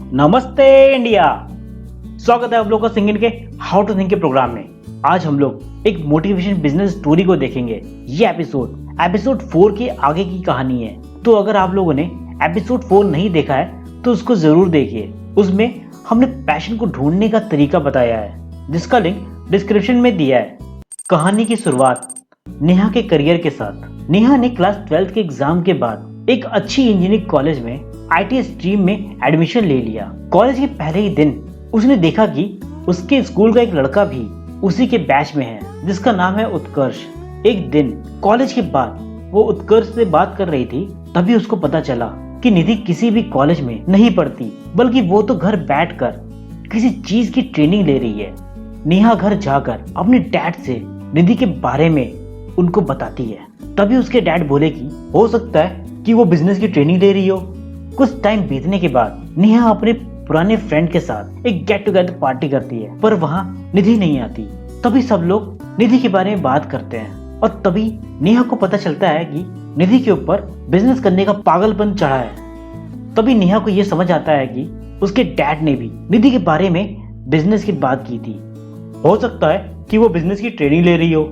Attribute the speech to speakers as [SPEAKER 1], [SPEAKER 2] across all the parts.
[SPEAKER 1] नमस्ते इंडिया। स्वागत है आप लोग का सिंगिंग के हाउ टू थिंक के प्रोग्राम में। आज हम लोग एक मोटिवेशन बिजनेस स्टोरी को देखेंगे। ये एपिसोड 4 के आगे की कहानी है। तो अगर आप लोगों ने एपिसोड 4 नहीं देखा है तो उसको जरूर देखिए। उसमें हमने पैशन को ढूंढने का तरीका बताया है, जिसका लिंक डिस्क्रिप्शन में दिया है। कहानी की शुरुआत नेहा के करियर के साथ। नेहा ने क्लास 12 के एग्जाम के बाद एक अच्छी इंजीनियरिंग कॉलेज में आईटी स्ट्रीम में एडमिशन ले लिया। कॉलेज के पहले ही दिन उसने देखा कि उसके स्कूल का एक लड़का भी उसी के बैच में है, जिसका नाम है उत्कर्ष। एक दिन कॉलेज के बाद वो उत्कर्ष से बात कर रही थी, तभी उसको पता चला कि निधि किसी भी कॉलेज में नहीं पढ़ती, बल्कि वो तो घर बैठकर किसी चीज की ट्रेनिंग ले रही है। नेहा घर जाकर अपने डैड से निधि के बारे में उनको बताती है। तभी उसके डैड बोले कि हो सकता है कि वो बिजनेस की ट्रेनिंग ले रही हो। कुछ टाइम बीतने के बाद नेहा अपने पुराने फ्रेंड के साथ एक गेट टुगेदर पार्टी करती है, पर वहाँ निधि नहीं आती। तभी सब लोग निधि के बारे में बात करते हैं और तभी नेहा को पता चलता है कि निधि के ऊपर बिजनेस करने का पागलपन चढ़ा है। तभी नेहा को यह समझ आता है कि उसके डैड ने भी निधि के बारे में बिजनेस की बात की थी। हो सकता है कि वो बिजनेस की ट्रेनिंग ले रही हो।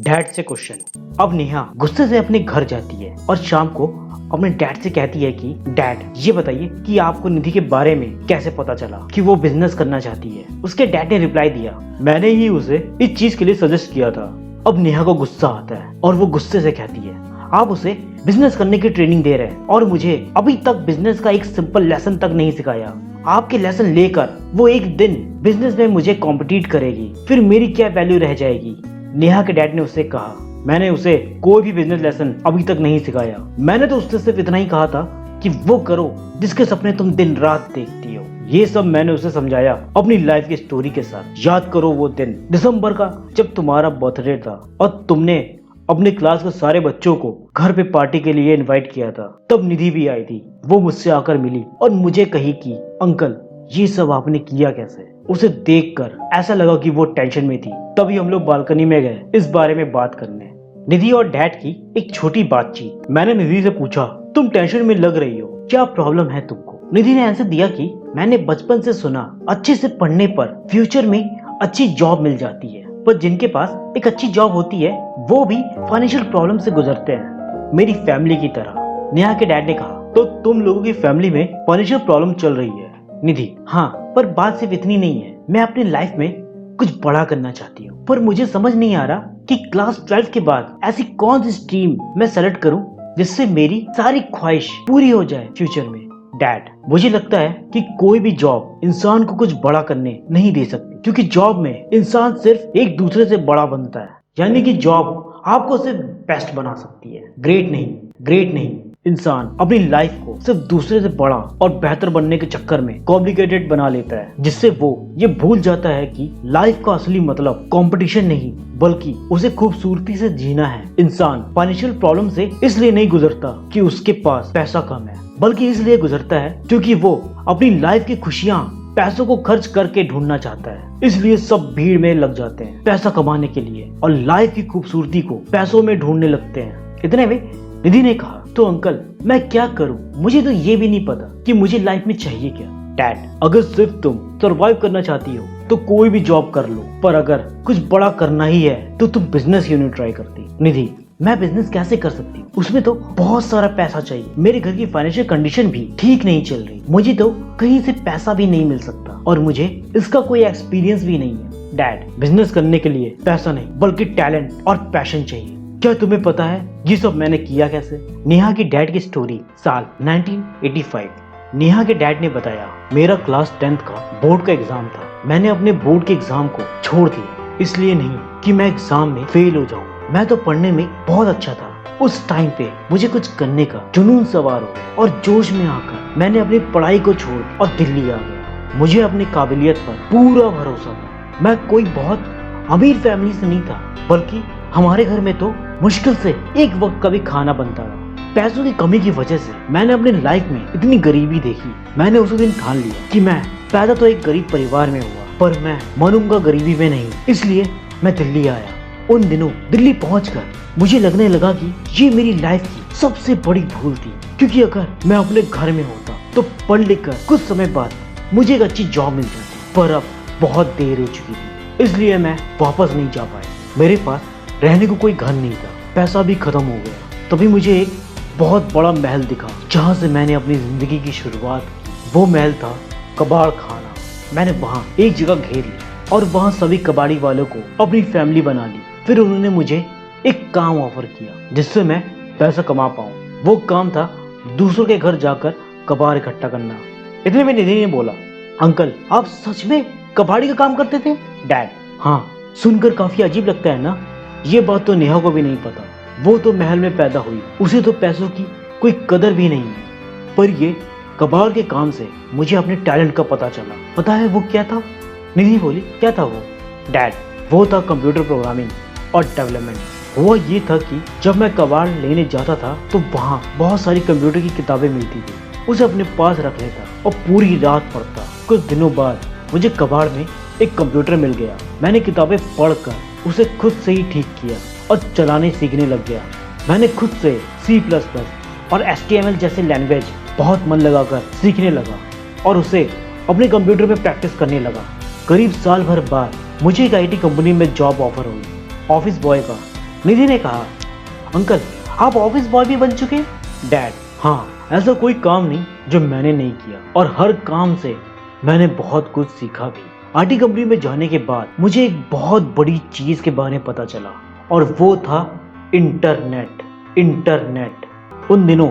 [SPEAKER 1] डैड से क्वेश्चन। अब नेहा गुस्से से अपने घर जाती है और शाम को अपने डैड से कहती है कि डैड, ये बताइए कि आपको निधि के बारे में कैसे पता चला कि वो बिजनेस करना चाहती है। उसके डैड ने रिप्लाई दिया, मैंने ही उसे इस चीज के लिए सजेस्ट किया था। अब नेहा को गुस्सा आता है और वो गुस्से से कहती है, आप उसे बिजनेस करने की ट्रेनिंग दे रहे हैं और मुझे अभी तक बिजनेस का एक सिंपल लेसन तक नहीं सिखाया। आपके लेसन लेकर वो एक दिन बिजनेस में मुझे कॉम्पिटिट करेगी, फिर मेरी क्या वैल्यू रह जाएगी। नेहा के डैड ने उससे कहा, मैंने उसे कोई भी बिजनेस लेसन अभी तक नहीं सिखाया। मैंने तो उससे सिर्फ इतना ही कहा था कि वो करो जिसके सपने तुम दिन रात देखती हो। ये सब मैंने उसे समझाया अपनी लाइफ की स्टोरी के साथ। याद करो वो दिन दिसंबर का जब तुम्हारा बर्थडे था और तुमने अपने क्लास के सारे बच्चों को घर पे पार्टी के लिए इनवाइट किया था। तब निधि भी आई थी। वो मुझसे आकर मिली और मुझे कही कि अंकल, ये सब आपने किया कैसे। उसे देखकर ऐसा लगा कि वो टेंशन में थी। तभी हम लोग बालकनी में गए इस बारे में बात करने। निधि और डैड की एक छोटी बातचीत। मैंने निधि से पूछा, तुम टेंशन में लग रही हो, क्या प्रॉब्लम है तुमको। निधि ने आंसर दिया कि मैंने बचपन से सुना अच्छे से पढ़ने पर फ्यूचर में अच्छी जॉब मिल जाती है, पर जिनके पास एक अच्छी जॉब होती है वो भी फाइनेंशियल प्रॉब्लम से गुजरते हैं, मेरी फैमिली की तरह। नेहा के डैड ने कहा, तो तुम लोगों की फैमिली में फाइनेंशियल प्रॉब्लम चल रही है। निधि, हाँ, पर बात सिर्फ इतनी नहीं है। मैं अपनी लाइफ में कुछ बड़ा करना चाहती हूँ, पर मुझे समझ नहीं आ रहा कि क्लास 12 के बाद ऐसी कौन सी स्ट्रीम मैं सेलेक्ट करूँ जिससे मेरी सारी ख्वाहिश पूरी हो जाए फ्यूचर में। डैड, मुझे लगता है कि कोई भी जॉब इंसान को कुछ बड़ा करने नहीं दे सकती, क्योंकि जॉब में इंसान सिर्फ एक दूसरे से बड़ा बनता है। यानी कि जॉब आपको सिर्फ बेस्ट बना सकती है, ग्रेट नहीं। इंसान अपनी लाइफ को सिर्फ दूसरे से बड़ा और बेहतर बनने के चक्कर में कॉम्प्लिकेटेड बना लेता है, जिससे वो ये भूल जाता है कि लाइफ का असली मतलब कंपटीशन नहीं, बल्कि उसे खूबसूरती से जीना है। इंसान फाइनेंशियल प्रॉब्लम से इसलिए नहीं गुजरता कि उसके पास पैसा कम है, बल्कि इसलिए गुजरता है क्योंकि वो अपनी लाइफ की खुशियाँ पैसों को खर्च करके ढूंढना चाहता है। इसलिए सब भीड़ में लग जाते हैं पैसा कमाने के लिए और लाइफ की खूबसूरती को पैसों में ढूंढने लगते हैं। इतने में निधि ने कहा, तो अंकल, मैं क्या करूं? मुझे तो ये भी नहीं पता कि मुझे लाइफ में चाहिए क्या। डैड, अगर सिर्फ तुम सरवाइव करना चाहती हो तो कोई भी जॉब कर लो, पर अगर कुछ बड़ा करना ही है तो तुम बिजनेस क्यों नहीं ट्राई करती। निधि, मैं बिजनेस कैसे कर सकती हूँ? उसमें तो बहुत सारा पैसा चाहिए। मेरे घर की फाइनेंशियल कंडीशन भी ठीक नहीं चल रही। मुझे तो कहीं से पैसा भी नहीं मिल सकता और मुझे इसका कोई एक्सपीरियंस भी नहीं है। डैड, बिजनेस करने के लिए पैसा नहीं बल्कि टैलेंट और पैशन चाहिए। क्या तुम्हें पता है ये सब मैंने किया कैसे? नेहा की डैड की स्टोरी। साल 1985। नेहा के डैड ने बताया, मेरा क्लास 10th का बोर्ड का एग्जाम था। मैंने अपने बोर्ड के एग्जाम को छोड़ दिया, इसलिए नहीं कि मैं एग्जाम में फेल हो जाऊं। मैं तो पढ़ने में बहुत अच्छा था। उस टाइम पे मुझे कुछ करने का जुनून सवार हो गया और जोश में आकर मैंने अपनी पढ़ाई को छोड़ और दिल्ली आ गया। मुझे अपनी काबिलियत पर पूरा भरोसा था। मैं कोई बहुत अमीर फैमिली से नहीं था, बल्कि हमारे घर में तो मुश्किल से एक वक्त का भी खाना बनता था। पैसों की कमी की वजह से मैंने अपनी लाइफ में इतनी गरीबी देखी। मैंने उस दिन ठान लिया कि मैं पैदा तो एक गरीब परिवार में हुआ, पर मैं मनूंगा गरीबी में नहीं। इसलिए मैं दिल्ली आया। उन दिनों दिल्ली पहुंचकर मुझे लगने लगा कि ये मेरी लाइफ की सबसे बड़ी भूल थी, क्योंकि अगर मैं अपने घर में होता तो पढ़ लिख कर कुछ समय बाद मुझे एक अच्छी जॉब मिल जाती, पर अब बहुत देर हो चुकी थी, इसलिए मैं वापस नहीं जा पाया। मेरे पास रहने को कोई घर नहीं था, पैसा भी खत्म हो गया। तभी मुझे एक बहुत बड़ा महल दिखा जहाँ से मैंने अपनी जिंदगी की शुरुआत की। वो महल था कबाड़ खाना। मैंने वहाँ एक जगह घेर ली और वहाँ सभी कबाड़ी वालों को अपनी फैमिली बना ली। फिर उन्होंने मुझे एक काम ऑफर किया जिससे मैं पैसा कमा पाऊँ। वो काम था दूसरों के घर जाकर कबाड़ इकट्ठा करना। इतने में निधि ने बोला, अंकल आप सच में कबाड़ी का काम करते थे? डैड, हाँ। सुनकर काफी अजीब लगता है ना? ये बात तो नेहा को भी नहीं पता। वो तो महल में पैदा हुई, उसे तो पैसों की कोई कदर भी नहीं है। पर ये कबाड़ के काम से मुझे अपने टैलेंट का पता चला। पता है वो क्या था? निधि बोली, क्या था वो? डैड, वो था कंप्यूटर प्रोग्रामिंग और डेवलपमेंट। हुआ ये था कि जब मैं कबाड़ लेने जाता था तो वहाँ बहुत सारी कंप्यूटर की किताबें मिलती थी, उसे अपने पास रख लेता और पूरी रात पढ़ता। कुछ दिनों बाद मुझे कबाड़ में एक कंप्यूटर मिल गया। मैंने किताबें पढ़कर उसे खुद से ही ठीक किया और चलाने सीखने लग गया। मैंने खुद से C++ और HTML जैसे लैंग्वेज बहुत मन लगाकर सीखने लगा और उसे अपने कंप्यूटर में प्रैक्टिस करने लगा। करीब साल भर बाद मुझे एक IT कंपनी में जॉब ऑफर हुई, ऑफिस बॉय का। निधि ने कहा, अंकल आप ऑफिस बॉय भी बन चुके? डैड, हाँ। ऐसा कोई काम नहीं जो मैंने नहीं किया और हर काम से मैंने बहुत कुछ सीखा भी। IT कंपनी में जाने के बाद मुझे एक बहुत बड़ी चीज के बारे में पता चला और वो था इंटरनेट। उन दिनों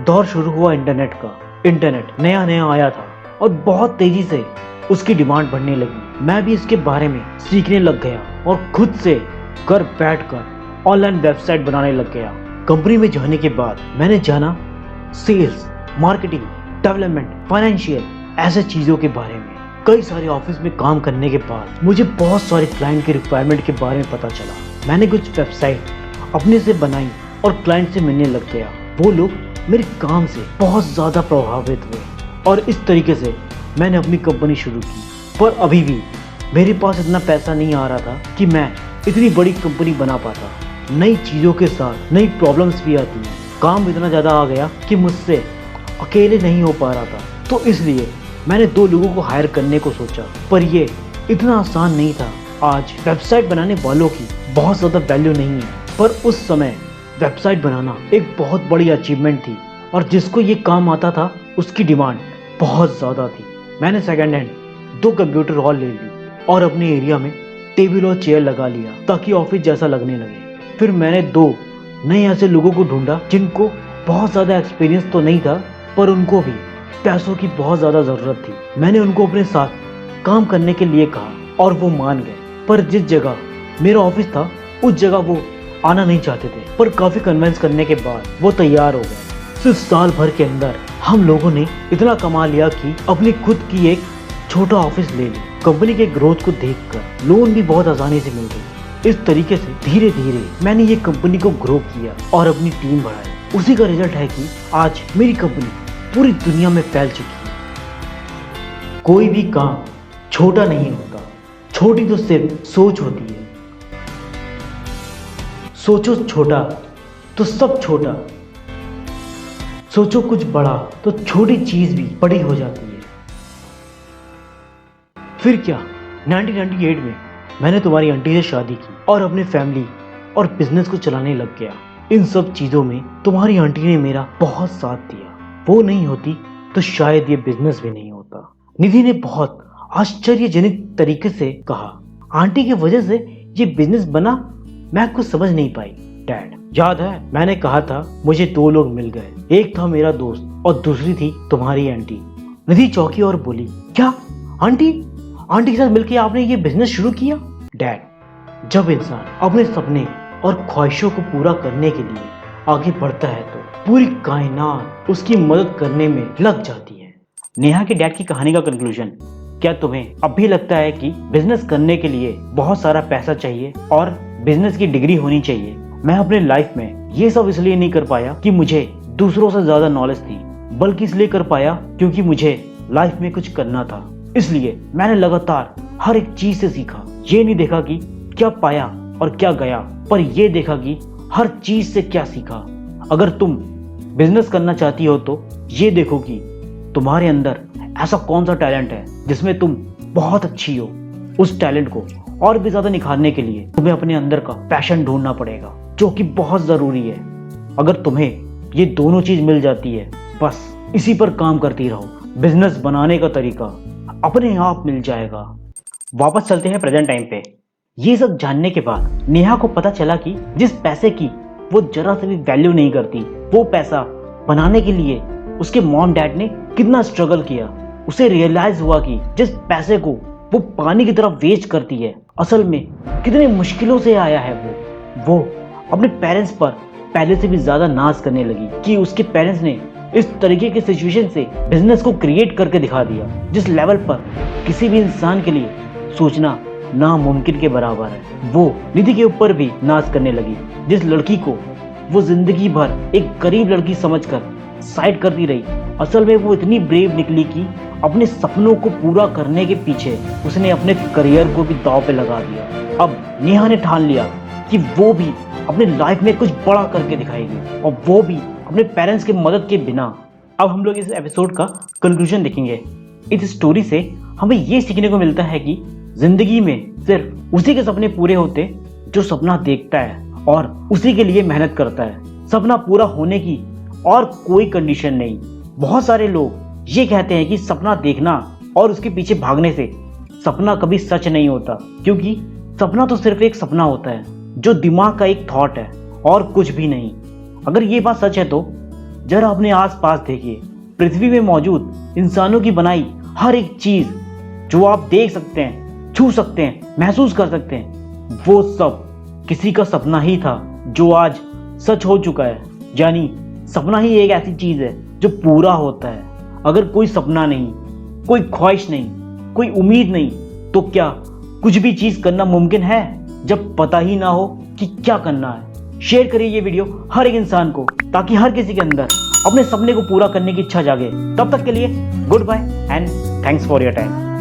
[SPEAKER 1] दौर शुरू हुआ इंटरनेट का। इंटरनेट नया नया आया था और बहुत तेजी से उसकी डिमांड बढ़ने लगी। मैं भी इसके बारे में सीखने लग गया और खुद से घर बैठकर ऑनलाइन वेबसाइट बनाने लग गया। कंपनी में जाने के बाद मैंने जाना सेल्स, मार्केटिंग, डेवलपमेंट, फाइनेंशियल ऐसे चीजों के बारे में। कई सारे ऑफिस में काम करने के बाद मुझे बहुत सारे क्लाइंट के रिक्वायरमेंट के बारे में पता चला। मैंने कुछ वेबसाइट अपने से बनाई और क्लाइंट से मिलने लग गया। वो लोग मेरे काम से बहुत ज्यादा प्रभावित हुए और इस तरीके से मैंने अपनी कंपनी शुरू की। पर अभी भी मेरे पास इतना पैसा नहीं आ रहा था कि मैं इतनी बड़ी कंपनी बना पाता। नई चीजों के साथ नई प्रॉब्लम्स भी आती हैं। काम इतना ज्यादा आ गया कि मुझसे अकेले नहीं हो पा रहा था, तो इसलिए मैंने 2 लोगों को हायर करने को सोचा। पर ये इतना आसान नहीं था। आज वेबसाइट बनाने वालों की बहुत ज़्यादा वैल्यू नहीं है, पर उस समय वेबसाइट बनाना एक बहुत बड़ी अचीवमेंट थी और जिसको ये काम आता था उसकी डिमांड बहुत ज़्यादा थी। मैंने सेकेंड हैंड 2 कंप्यूटर और ले ली और अपने एरिया में टेबल और चेयर लगा लिया ताकि ऑफिस जैसा लगने लगे। फिर मैंने 2 नए ऐसे लोगों को ढूंढा जिनको बहुत ज़्यादा एक्सपीरियंस तो नहीं था, पर उनको भी पैसों की बहुत ज़्यादा ज़रूरत थी। मैंने उनको अपने साथ काम करने के लिए कहा और वो मान गए। पर जिस जगह मेरा ऑफिस था उस जगह वो आना नहीं चाहते थे, पर काफ़ी कन्विंस करने के बाद वो तैयार हो गए। सिर्फ साल भर के अंदर हम लोगों ने इतना कमा लिया कि अपनी खुद की एक छोटा ऑफिस ले ली। कंपनी के ग्रोथ को देखकर लोन भी बहुत आसानी से मिल गई। इस तरीके से धीरे धीरे मैंने ये कंपनी को ग्रो किया और अपनी टीम बढ़ाई। उसी का रिजल्ट है कि आज मेरी कंपनी पूरी दुनिया में फैल चुकी है। कोई भी काम छोटा नहीं होता, छोटी तो सिर्फ सोच होती है। सोचो छोटा तो सब छोटा, सोचो कुछ बड़ा तो छोटी चीज भी बड़ी हो जाती है। फिर क्या, 1998 में मैंने तुम्हारी आंटी से शादी की और अपनी फैमिली और बिजनेस को चलाने लग गया। इन सब चीजों में तुम्हारी आंटी ने मेरा बहुत साथ दिया। वो नहीं होती तो शायद ये बिजनेस भी नहीं होता। निधि ने बहुत आश्चर्यजनक तरीके से कहा, आंटी की वजह से ये बिजनेस बना? मैं कुछ समझ नहीं पाई। डैड, याद है मैंने कहा था मुझे 2 लोग मिल गए, एक था मेरा दोस्त और दूसरी थी तुम्हारी आंटी। निधि चौंकी और बोली, क्या आंटी के साथ मिलकर आपने ये बिजनेस शुरू किया? डैड, जब इंसान अपने सपने और ख्वाहिशों को पूरा करने के लिए आगे बढ़ता है तो पूरी कायनात उसकी मदद करने में लग जाती है। नेहा के डैड की कहानी का कंक्लूजन, क्या तुम्हें अब भी लगता है कि बिजनेस करने के लिए बहुत सारा पैसा चाहिए और बिजनेस की डिग्री होनी चाहिए? मैं अपने लाइफ में ये सब इसलिए नहीं कर पाया कि मुझे दूसरों से ज्यादा नॉलेज थी, बल्कि इसलिए कर पाया क्योंकि मुझे लाइफ में कुछ करना था। इसलिए मैंने लगातार हर एक चीज से सीखा। ये नहीं देखा कि क्या पाया और क्या गया, पर यह देखा कि हर चीज से क्या सीखा। अगर तुम बिजनेस करना चाहती हो तो ये देखो कि तुम्हारे अंदर ऐसा कौन सा टैलेंट है जिसमें तुम बहुत अच्छी हो? उस टैलेंट को और भी ज्यादा निखारने के लिए तुम्हें अपने अंदर का पैशन ढूंढना पड़ेगा, जो कि बहुत जरूरी है। अगर तुम्हें ये दोनों चीज मिल जाती है, बस इसी पर काम करती रहो, बिजनेस बनाने का तरीका अपने आप मिल जाएगा। वापस चलते हैं प्रेजेंट टाइम पे। ये सब जानने के बाद नेहा को पता चला कि जिस पैसे की वो जरा से भी वैल्यू नहीं करती, वो पैसा बनाने के लिए उसके मॉम डैड ने कितना स्ट्रगल किया। उसे रियलाइज हुआ कि जिस पैसे को वो पानी की तरह वेस्ट करती है, असल में कितने मुश्किलों से आया है। वो अपने पेरेंट्स पर पहले से भी ज्यादा नाज करने लगी कि उसके पेरेंट्स ने इस तरीके के सिचुएशन से बिजनेस को क्रिएट करके दिखा दिया, जिस लेवल पर किसी भी इंसान के लिए सोचना नामुमकिन के बराबर है। वो निधि के ऊपर भी नाज करने लगी, जिस लड़की को वो जिंदगी भर एक गरीब लड़की समझकर साइड करती रही। असल में वो इतनी ब्रेव निकली कि अपने सपनों को पूरा करने के पीछे उसने अपने करियर को भी दांव पे लगा दिया। अब नेहा ने ठान लिया कि वो भी अपने लाइफ में कुछ बड़ा करके दिखाएगी, और वो भी अपने पेरेंट्स की मदद के बिना। अब हम लोग इस एपिसोड का कंक्लूजन देखेंगे। इस स्टोरी से हमें ये सीखने को मिलता है कि जिंदगी में सिर्फ उसी के सपने पूरे होते जो सपना देखता है और उसी के लिए मेहनत करता है। सपना पूरा होने की और कोई कंडीशन नहीं। बहुत सारे लोग ये कहते हैं कि सपना देखना और उसके पीछे भागने से सपना कभी सच नहीं होता, क्योंकि सपना तो सिर्फ एक सपना होता है जो दिमाग का एक थॉट है और कुछ भी नहीं। अगर ये बात सच है तो जरा अपने आसपास देखिए। पृथ्वी में मौजूद इंसानों की बनाई हर एक चीज जो आप देख सकते हैं, छू सकते हैं, महसूस कर सकते हैं, वो सब किसी का सपना ही था जो आज सच हो चुका है। यानी सपना ही एक ऐसी चीज है जो पूरा होता है। अगर कोई सपना नहीं, कोई ख्वाहिश नहीं, कोई उम्मीद नहीं, तो क्या कुछ भी चीज करना मुमकिन है जब पता ही ना हो कि क्या करना है? शेयर करिए ये वीडियो हर एक इंसान को, ताकि हर किसी के अंदर अपने सपने को पूरा करने की इच्छा जागे। तब तक के लिए goodbye and thanks for your time.